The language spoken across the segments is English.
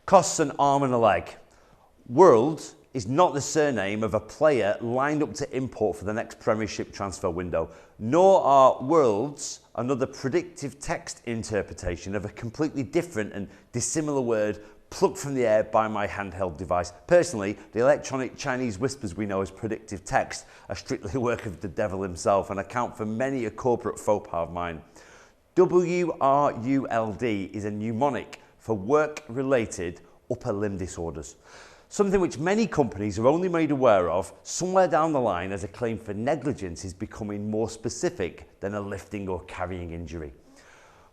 Costs an arm and a leg. World is not the surname of a player lined up to import for the next Premiership transfer window, nor are worlds another predictive text interpretation of a completely different and dissimilar word plucked from the air by my handheld device. Personally, the electronic Chinese whispers we know as predictive text are strictly a work of the devil himself and account for many a corporate faux pas of mine. WRULD is a mnemonic for work-related upper limb disorders, something which many companies are only made aware of somewhere down the line as a claim for negligence is becoming more specific than a lifting or carrying injury.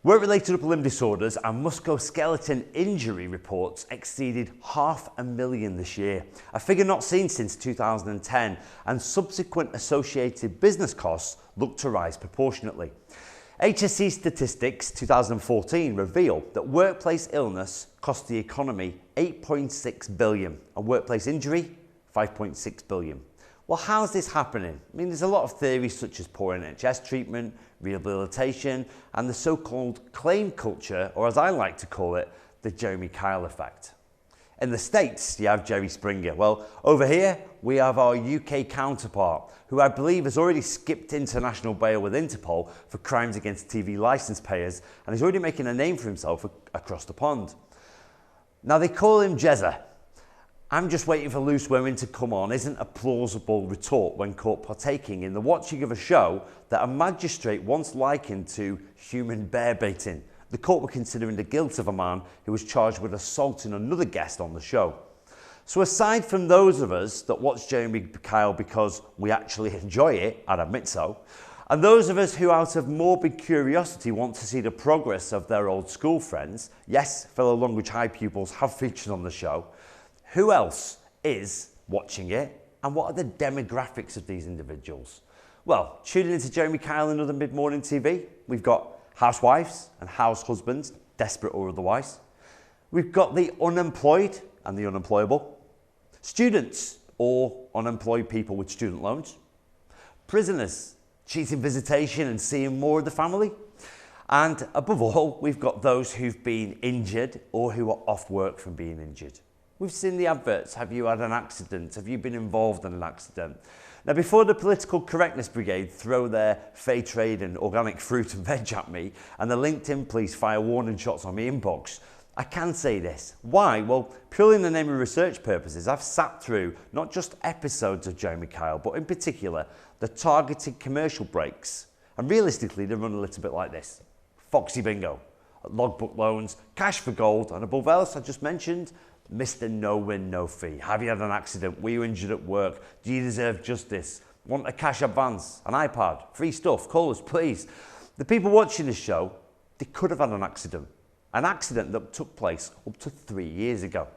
Work-related upper limb disorders and musculoskeletal injury reports exceeded 500,000 this year, a figure not seen since 2010, and subsequent associated business costs look to rise proportionately. HSE statistics 2014 reveal that workplace illness cost the economy $8.6 billion and workplace injury $5.6 billion. Well, how's this happening? I mean, there's a lot of theories such as poor NHS treatment, rehabilitation, and the so-called claim culture, or as I like to call it, the Jeremy Kyle effect. In the States, you have Jerry Springer. Well, over here, we have our UK counterpart, who I believe has already skipped international bail with Interpol for crimes against TV licence payers, and is already making a name for himself across the pond. Now, they call him Jezza. I'm just waiting for loose women to come on isn't a plausible retort when caught partaking in the watching of a show that a magistrate once likened to human bear baiting. The court were considering the guilt of a man who was charged with assaulting another guest on the show. So aside from those of us that watch Jeremy Kyle because we actually enjoy it, I'd admit so, and those of us who out of morbid curiosity want to see the progress of their old school friends, yes, fellow language high pupils have featured on the show, who else is watching it, and what are the demographics of these individuals? Well, tuning into Jeremy Kyle and other mid-morning TV, we've got housewives and house husbands, desperate or otherwise. We've got the unemployed and the unemployable, students or unemployed people with student loans, prisoners cheating visitation and seeing more of the family, and above all, we've got those who've been injured or who are off work from being injured. We've seen the adverts. Have you had an accident? Have you been involved in an accident? Now, before the political correctness brigade throw their fair trade and organic fruit and veg at me, and the LinkedIn police fire warning shots on my inbox, I can say this. Why? Well, purely in the name of research purposes, I've sat through not just episodes of Jeremy Kyle, but in particular, the targeted commercial breaks. And realistically, they run a little bit like this. Foxy Bingo, logbook loans, cash for gold, and above else I just mentioned, Mr. No Win, No Fee. Have you had an accident? Were you injured at work? Do you deserve justice? Want a cash advance? An iPad? Free stuff? Call us, please. The people watching this show, they could have had an accident that took place up to 3 years ago.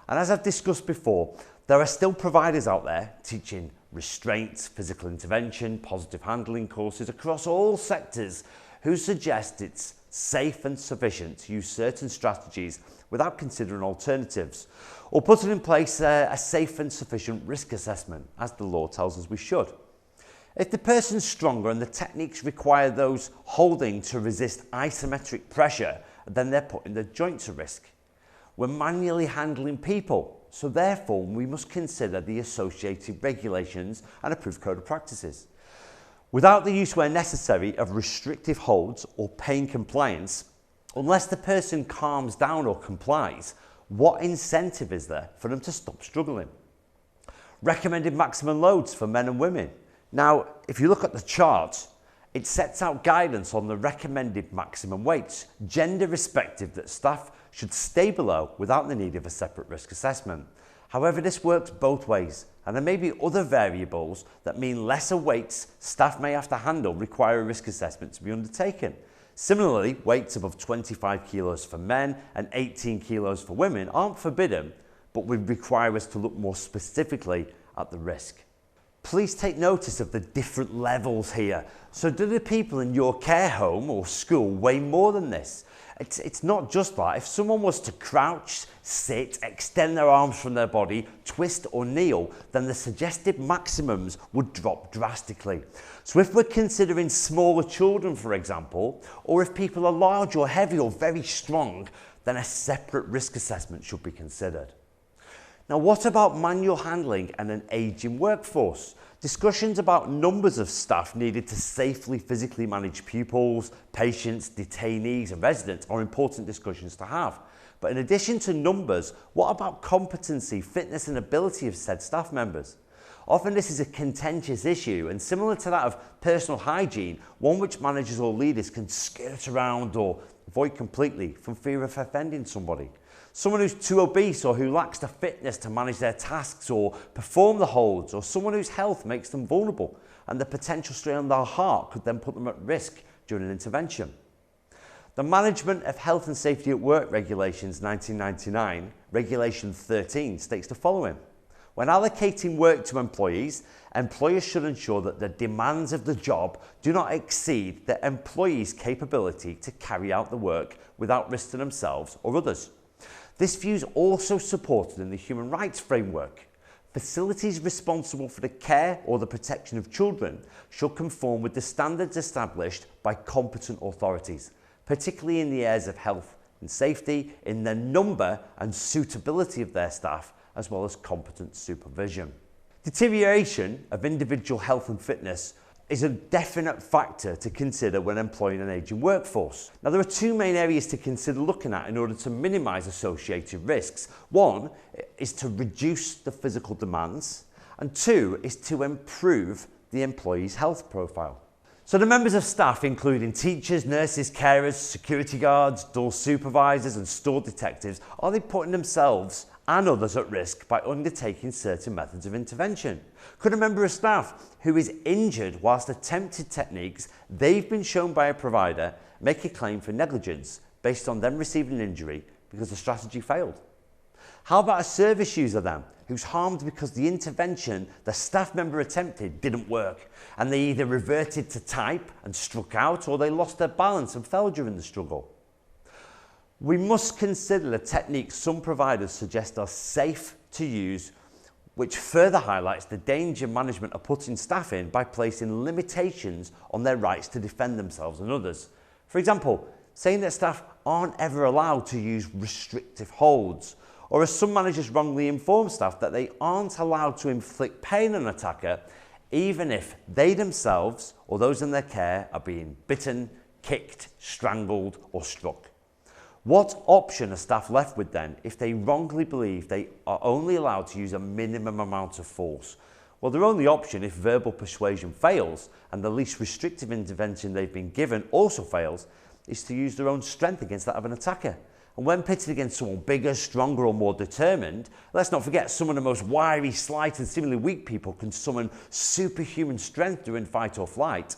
And as I've discussed before, there are still providers out there teaching restraints, physical intervention, positive handling courses across all sectors who suggest it's safe and sufficient to use certain strategies without considering alternatives, or putting in place a safe and sufficient risk assessment, as the law tells us we should. If the person's stronger and the techniques require those holding to resist isometric pressure, then they're putting the joints at risk. We're manually handling people, so therefore we must consider the associated regulations and approved code of practices. Without the use where necessary of restrictive holds or pain compliance, unless the person calms down or complies, what incentive is there for them to stop struggling? Recommended maximum loads for men and women. Now, if you look at the chart, it sets out guidance on the recommended maximum weights, gender respective, that staff should stay below without the need of a separate risk assessment. However, this works both ways, and there may be other variables that mean lesser weights staff may have to handle require a risk assessment to be undertaken. Similarly, weights above 25 kilos for men and 18 kilos for women aren't forbidden, but would require us to look more specifically at the risk. Please take notice of the different levels here. So do the people in your care home or school weigh more than this? It's not just that. If someone was to crouch, sit, extend their arms from their body, twist or kneel, then the suggested maximums would drop drastically. So if we're considering smaller children, for example, or if people are large or heavy or very strong, then a separate risk assessment should be considered. Now, what about manual handling and an aging workforce? Discussions about numbers of staff needed to safely physically manage pupils, patients, detainees and residents are important discussions to have. But in addition to numbers, what about competency, fitness and ability of said staff members? Often this is a contentious issue, and similar to that of personal hygiene, one which managers or leaders can skirt around or avoid completely from fear of offending somebody. Someone who's too obese or who lacks the fitness to manage their tasks or perform the holds, or someone whose health makes them vulnerable and the potential strain on their heart could then put them at risk during an intervention. The Management of Health and Safety at Work Regulations 1999, Regulation 13, states the following. When allocating work to employees, employers should ensure that the demands of the job do not exceed the employee's capability to carry out the work without risk to themselves or others. This view is also supported in the Human Rights Framework. Facilities responsible for the care or the protection of children should conform with the standards established by competent authorities, particularly in the areas of health and safety, in the number and suitability of their staff, as well as competent supervision. Deterioration of individual health and fitness is a definite factor to consider when employing an ageing workforce. Now, there are two main areas to consider looking at in order to minimise associated risks. One is to reduce the physical demands, and two is to improve the employee's health profile. So the members of staff, including teachers, nurses, carers, security guards, door supervisors and store detectives, are they putting themselves and others at risk by undertaking certain methods of intervention? Could a member of staff who is injured whilst attempted techniques they've been shown by a provider make a claim for negligence based on them receiving an injury because the strategy failed? How about a service user then, who's harmed because the intervention the staff member attempted didn't work, and they either reverted to type and struck out, or they lost their balance and fell during the struggle? We must consider the techniques some providers suggest are safe to use, which further highlights the danger management are putting staff in by placing limitations on their rights to defend themselves and others. For example, saying that staff aren't ever allowed to use restrictive holds, or as some managers wrongly inform staff that they aren't allowed to inflict pain on an attacker, even if they themselves or those in their care are being bitten, kicked, strangled or struck. What option are staff left with then if they wrongly believe they are only allowed to use a minimum amount of force? Well, their only option, if verbal persuasion fails and the least restrictive intervention they've been given also fails, is to use their own strength against that of an attacker. And when pitted against someone bigger, stronger or more determined, let's not forget some of the most wiry, slight and seemingly weak people can summon superhuman strength during fight or flight.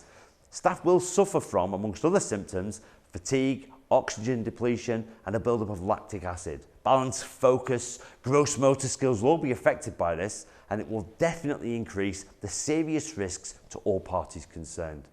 Staff will suffer from, amongst other symptoms, fatigue, oxygen depletion and a buildup of lactic acid. Balance, focus, gross motor skills will all be affected by this, and it will definitely increase the serious risks to all parties concerned.